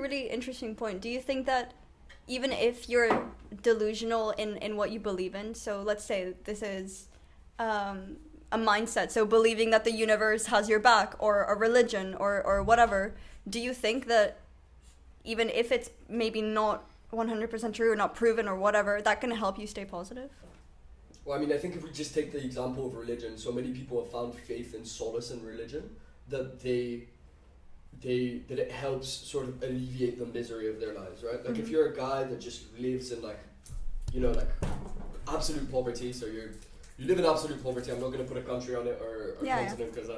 really interesting point. Do you think that even if you're delusional in what you believe in, so let's say this is a mindset, so believing that the universe has your back, or a religion, or whatever, do you think that even if it's maybe not 100% true or not proven or whatever, that can help you stay positive? Well, I mean, I think if we just take the example of religion, so many people have found faith and solace in religion that that it helps sort of alleviate the misery of their lives, right? Like if you're a guy that just lives in like absolute poverty, so you live in absolute poverty. I'm not going to put a country on it or a continent because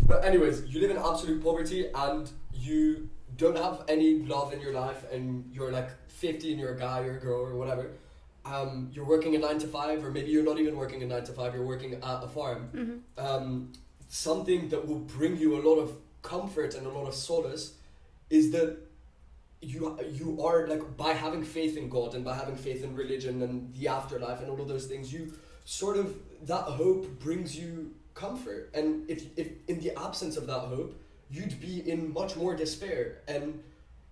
but anyways, you live in absolute poverty and you don't have any love in your life, and you're like 50 and you're a guy or a girl or whatever. You're working a 9 to 5, or maybe you're not even working a 9 to 5. You're working at a farm. Something that will bring you a lot of comfort and a lot of solace is that you are like, by having faith in God and by having faith in religion and the afterlife and all of those things, you sort of, that hope brings you comfort. And if in the absence of that hope, you'd be in much more despair. And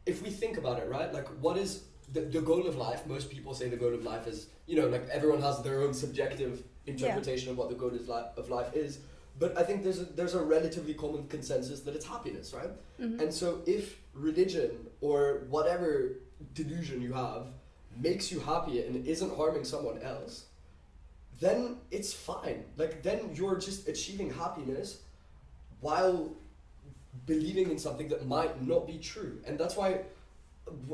if we think about it, right, like what is the goal of life? Most people say the goal of life is, like everyone has their own subjective interpretation of what the goal of life is. But I think there's a relatively common consensus that it's happiness, right? And so if religion or whatever delusion you have makes you happy and isn't harming someone else, then it's fine. Like then you're just achieving happiness while believing in something that might not be true. And that's why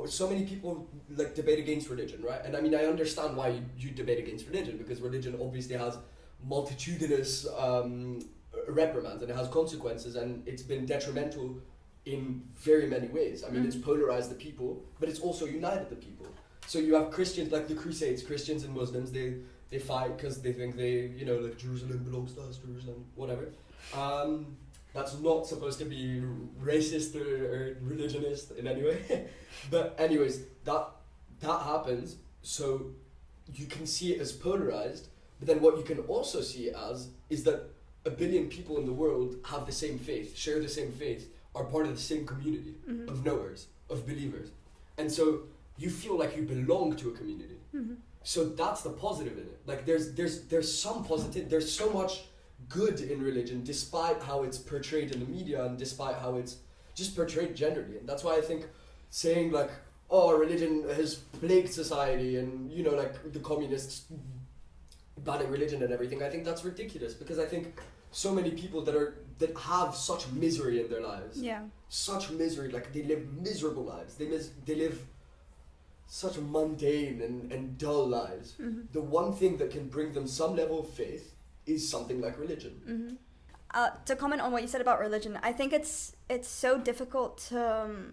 so many people like debate against religion, right? And I mean, I understand why you debate against religion, because religion obviously has multitudinous reprimands and it has consequences, and it's been detrimental in very many ways. I mean, it's polarized the people, but it's also united the people. So you have Christians, like the Crusades, Christians and Muslims, they fight because they think like Jerusalem belongs to us, Jerusalem, whatever. That's not supposed to be racist or religionist in any way. But anyways, that happens, so you can see it as polarized. But then what you can also see it as is that 1 billion people in the world have the same faith, share the same faith, are part of the same community of knowers, of believers. And so you feel like you belong to a community. So that's the positive in it. Like there's some positive, there's so much good in religion, despite how it's portrayed in the media and despite how it's just portrayed generally. And that's why I think saying like, oh, religion has plagued society and, like the communists banning religion and everything, I think that's ridiculous, because I think so many people that have such misery in their lives, such misery, like they live miserable lives, they live such mundane and dull lives. The one thing that can bring them some level of faith is something like religion. To comment on what you said about religion, I think it's so difficult to,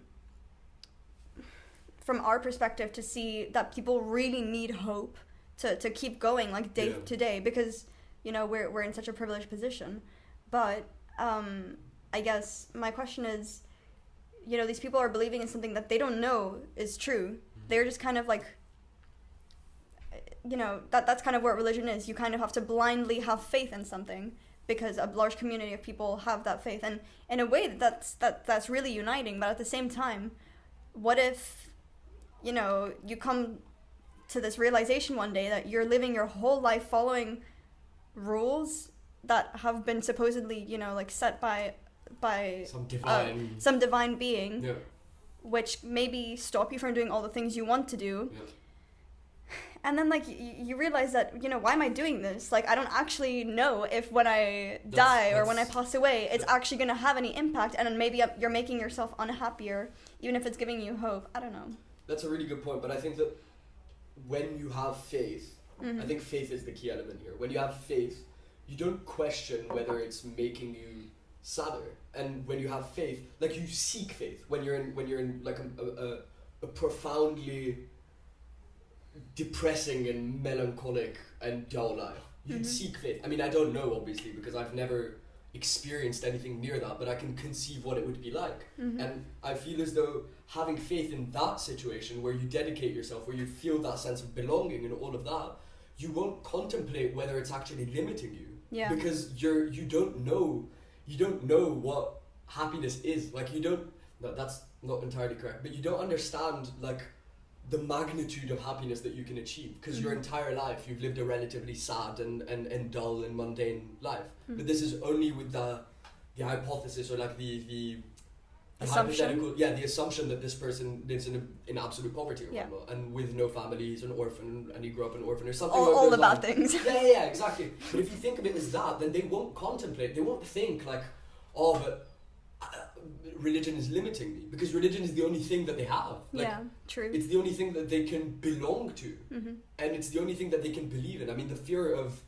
from our perspective, to see that people really need hope to keep going like day to day, because we're in such a privileged position. But I guess my question is, these people are believing in something that they don't know is true. They're just kind of like, that's kind of what religion is. You kind of have to blindly have faith in something because a large community of people have that faith, and in a way that's really uniting. But at the same time, what if you come to this realization one day that you're living your whole life following rules that have been supposedly like set by some divine being, which maybe stop you from doing all the things you want to do. And then like you realize that why am I doing this? Like I don't actually know if when I die or when I pass away it's actually going to have any impact, and then maybe you're making yourself unhappier even if it's giving you hope. I don't know. That's a really good point, but I think that when you have faith, I think faith is the key element here. When you have faith, you don't question whether it's making you sadder. And when you have faith, like you seek faith when you're in like a profoundly depressing and melancholic and dull life. You'd seek faith. I mean, I don't know obviously because I've never experienced anything near that, but I can conceive what it would be like. And I feel as though having faith in that situation where you dedicate yourself, where you feel that sense of belonging and all of that, you won't contemplate whether it's actually limiting you. Because you don't know what happiness is. Like that's not entirely correct, but you don't understand like the magnitude of happiness that you can achieve, because your entire life you've lived a relatively sad and dull and mundane life. But this is only with the hypothesis, or like the hypothetical, the assumption that this person lives in absolute poverty or whatnot, and with no family, he's an orphan, and he grew up an orphan or something. All the bad things. Yeah, exactly. But if you think of it as that, then they won't contemplate, they won't think like, oh, but religion is limiting me, because religion is the only thing that they have. Like, yeah, true. It's the only thing that they can belong to, and it's the only thing that they can believe in. I mean, the fear of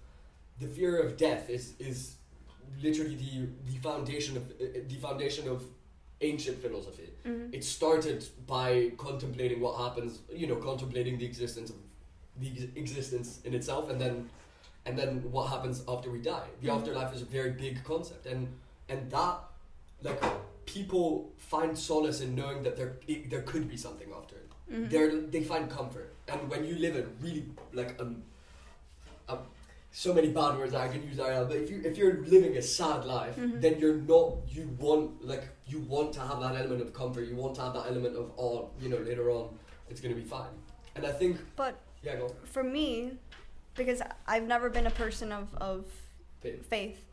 death is literally the foundation of ancient philosophy. It started by contemplating what happens, contemplating the existence in itself, and then what happens after we die. The afterlife is a very big concept, and that, like, people find solace in knowing that there could be something after it. They find comfort, and when you live a really like so many bad words that I can use right now, but if you're living a sad life, then you want to have that element of comfort. You want to have that element of, later on it's going to be fine. And I think, but yeah, go on. For me, because I've never been a person of faith,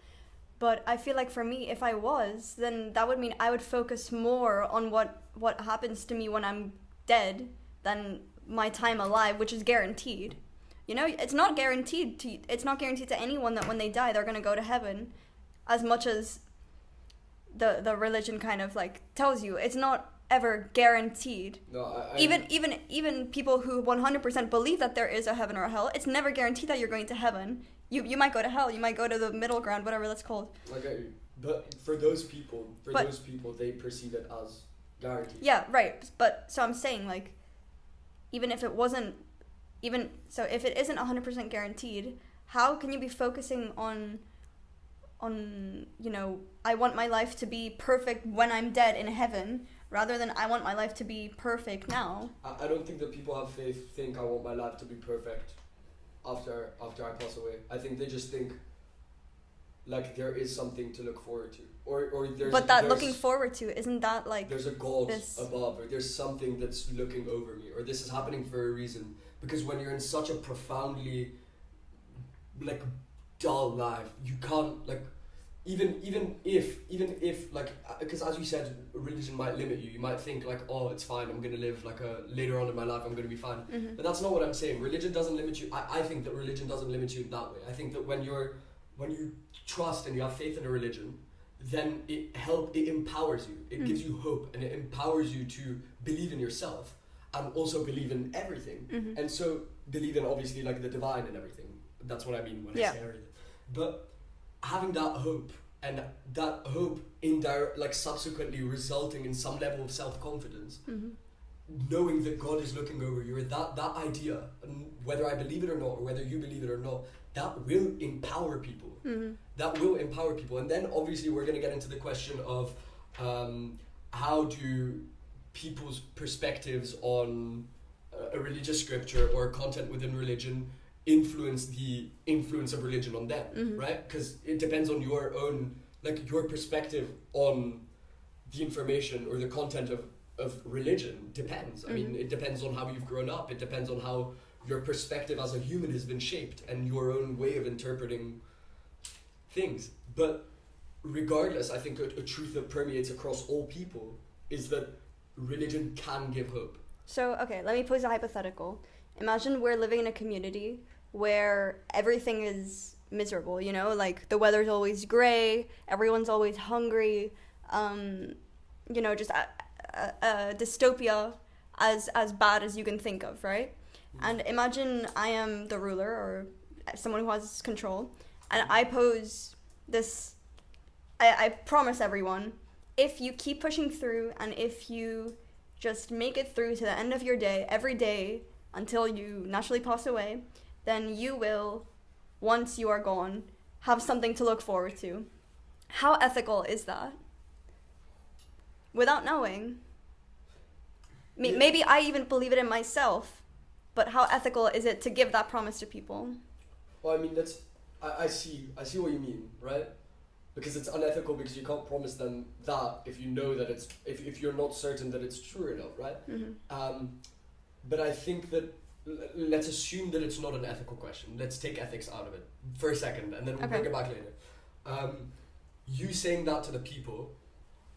but I feel like for me, if I was, then that would mean I would focus more on what happens to me when I'm dead than my time alive, which is guaranteed. It's not guaranteed to anyone that when they die they're going to go to heaven, as much as the religion kind of like tells you. It's not ever guaranteed. No, even people who 100% believe that there is a heaven or a hell, it's never guaranteed that you're going to heaven. You might go to hell, you might go to the middle ground, whatever that's called. Okay, but for those people, they perceive it as guaranteed. Yeah, right. But so I'm saying, like, even if it wasn't, if it isn't 100% guaranteed, how can you be focusing on I want my life to be perfect when I'm dead in heaven, rather than I want my life to be perfect now? I don't think that people have faith think I want my life to be perfect after I pass away. I think they just think like there is something to look forward to, or there's. But that looking forward to, isn't that like there's a God above, or there's something that's looking over me, or this is happening for a reason? Because when you're in such a profoundly like dull life, you can't like even if like, because as you said, religion might limit you. You might think like, oh, it's fine, I'm gonna live like later on in my life I'm gonna be fine. But that's not what I'm saying. Religion doesn't limit you. I think that religion doesn't limit you that way. I think that when you trust and you have faith in a religion, then it empowers you. It gives you hope, and it empowers you to believe in yourself, and also believe in everything. And so believe in, obviously, like the divine and everything. That's what I mean when I say everything. But having that hope, and that hope subsequently resulting in some level of self-confidence, knowing that God is looking over you, that idea, and whether I believe it or not, or whether you believe it or not, that will empower people. That will empower people. And then obviously we're going to get into the question of how do people's perspectives on a religious scripture or content within religion influence the influence of religion on them, right? Because it depends on your own, like your perspective on the information or the content of religion depends. I mean, it depends on how you've grown up. It depends on how your perspective as a human has been shaped, and your own way of interpreting things. But regardless, I think a truth that permeates across all people is that religion can give hope. So, okay, let me pose a hypothetical. Imagine we're living in a community where everything is miserable, like the weather's always gray, everyone's always hungry, just a dystopia as bad as you can think of, right? And imagine I am the ruler, or someone who has control, and I pose this, I promise everyone, if you keep pushing through, and if you just make it through to the end of your day, every day, until you naturally pass away, then you will, once you are gone, have something to look forward to. How ethical is that? Without knowing. Maybe I even believe it in myself, but how ethical is it to give that promise to people? Well, I mean, I see what you mean, right? because it's unethical, because you can't promise them that if you know that it's if you're not certain that it's true or not, right? But I think that let's assume that it's not an ethical question. Let's take ethics out of it for a second, and then we'll bring it back later. You saying that to the people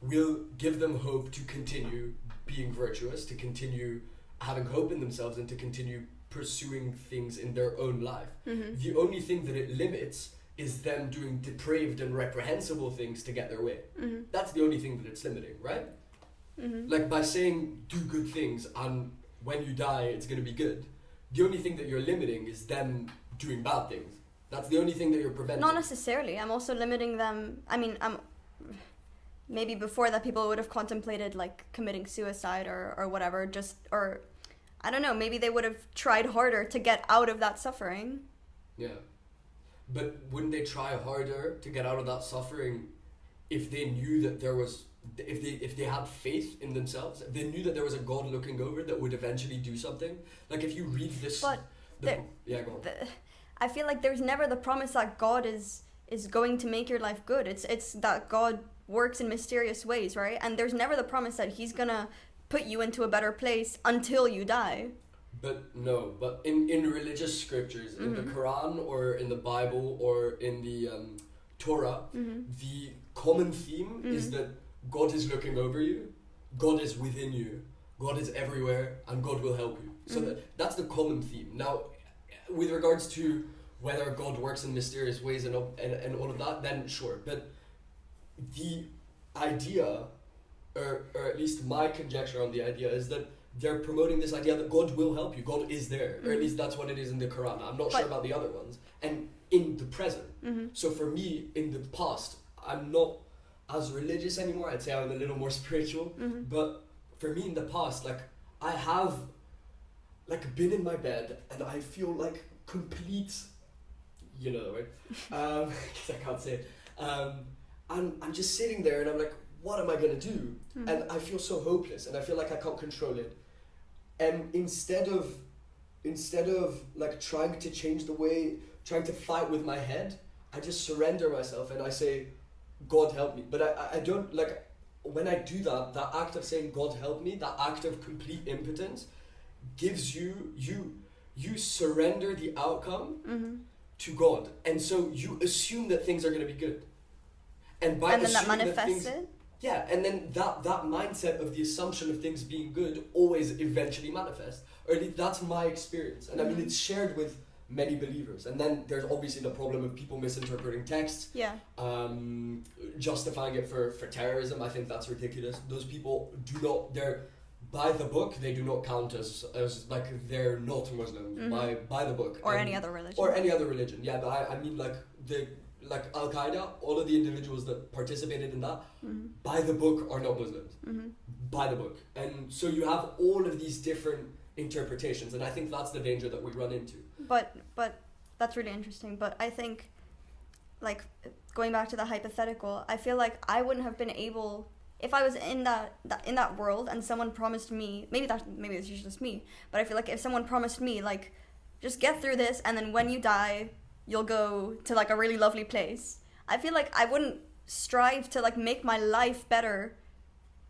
will give them hope to continue being virtuous, to continue having hope in themselves, and to continue pursuing things in their own life. The only thing that it limits is them doing depraved and reprehensible things to get their way. That's the only thing that it's limiting, right? Like by saying do good things and when you die it's going to be good, the only thing that you're limiting is them doing bad things. That's the only thing that you're preventing. Not necessarily. I'm also limiting them. I mean, maybe before that people would have contemplated like committing suicide or whatever, or I don't know, maybe they would have tried harder to get out of that suffering. Yeah. But wouldn't they try harder to get out of that suffering if they knew that there was, if they had faith in themselves, if they knew that there was a God looking over that would eventually do something? Like if you read this... But go on. I feel like there's never the promise that God is going to make your life good. It's that God works in mysterious ways, right? And there's never the promise that he's gonna put you into a better place until you die. But in religious scriptures, in the Quran or in the Bible or in the Torah, the common theme is that God is looking over you, God is within you, God is everywhere, and God will help you. So that's the common theme. Now, with regards to whether God works in mysterious ways and all of that, then sure. But the idea, or at least my conjecture on the idea, is that they're promoting this idea that God will help you. God is there. Or at least that's what it is in the Quran. I'm not sure about the other ones. And in the present. So for me, in the past, I'm not as religious anymore. I'd say I'm a little more spiritual. But for me in the past, like I have like been in my bed and I feel like complete, you know, right? Because I can't say it. And I'm just sitting there and I'm like, what am I going to do? And I feel so hopeless and I feel like I can't control it. And instead of like trying to change the way, trying to fight with my head, I just surrender myself and I say, God help me. But I don't, like, when I do that, that act of saying God help me, that act of complete impotence gives you surrender the outcome to God. And so you assume that things are going to be good. And then that manifests it? Yeah, and then that mindset of the assumption of things being good always eventually manifests. Or at least that's my experience. And I mean, it's shared with many believers. And then there's obviously the problem of people misinterpreting texts. Yeah. Justifying it for terrorism. I think that's ridiculous. Those people they're by the book, they do not count as like they're not Muslims by the book. Or any other religion. Or any other religion, yeah. But I mean like Al-Qaeda, all of the individuals that participated in that, by the book are not Muslims. By the book. And so you have all of these different interpretations, and I think that's the danger that we run into. But that's really interesting. But I think, like, going back to the hypothetical, I feel like I wouldn't have been able, if I was in that world and someone promised me, maybe it's just me, but I feel like if someone promised me, like, just get through this, and then when you die, you'll go to like a really lovely place, I feel like I wouldn't strive to like make my life better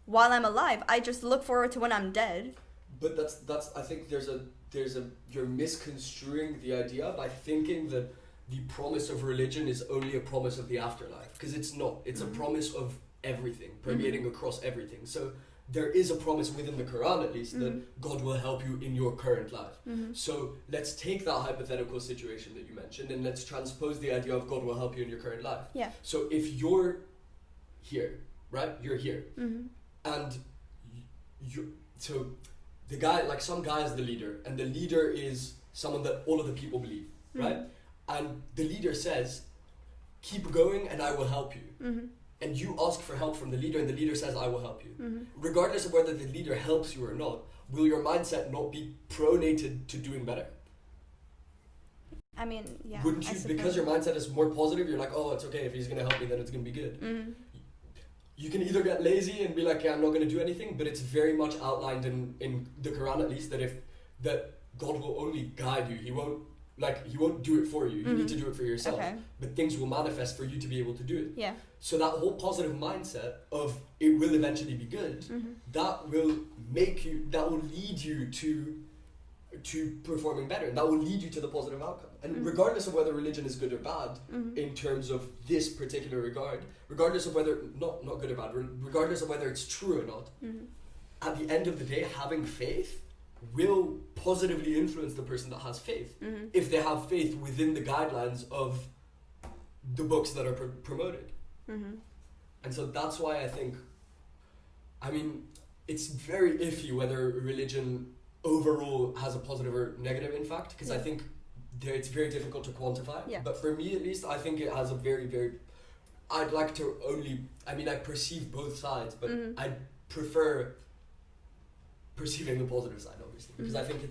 while I'm alive. I just look forward to when I'm dead. But that's I think you're misconstruing the idea by thinking that the promise of religion is only a promise of the afterlife, because it's not. It's a promise of everything, permeating across everything. So there is a promise within the Quran, at least, that God will help you in your current life. So let's take that hypothetical situation that you mentioned and let's transpose the idea of God will help you in your current life. Yeah. So if you're here, right? You're here. And so the guy, like some guy is the leader, and the leader is someone that all of the people believe, right? And the leader says, keep going and I will help you. And you ask for help from the leader, and the leader says, I will help you. Regardless of whether the leader helps you or not, will your mindset not be pronated to doing better? I mean, yeah. Wouldn't you, because your mindset is more positive, you're like, oh, it's okay, if he's going to help me, then it's going to be good. You can either get lazy and be like, yeah, I'm not going to do anything, but it's very much outlined in the Quran, at least, that God will only guide you. He won't like, he won't do it for you. You need to do it for yourself. Okay. But things will manifest for you to be able to do it. Yeah. So that whole positive mindset of it will eventually be good, that will lead you to performing better. And that will lead you to the positive outcome. And regardless of whether religion is good or bad, in terms of this particular regard, regardless of whether, not good or bad, regardless of whether it's true or not, at the end of the day, having faith will positively influence the person that has faith, if they have faith within the guidelines of the books that are promoted. And so that's why I think, I mean, it's very iffy whether religion overall has a positive or negative impact, because I think it's very difficult to quantify. But for me at least, I think it has a very, very, I'd like to I perceive both sides, but I prefer perceiving the positive side, obviously, because I think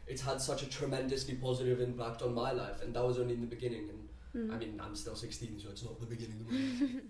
it's had such a tremendously positive impact on my life, and that was only in the beginning, and I mean, I'm still 16, so it's not the beginning of my life.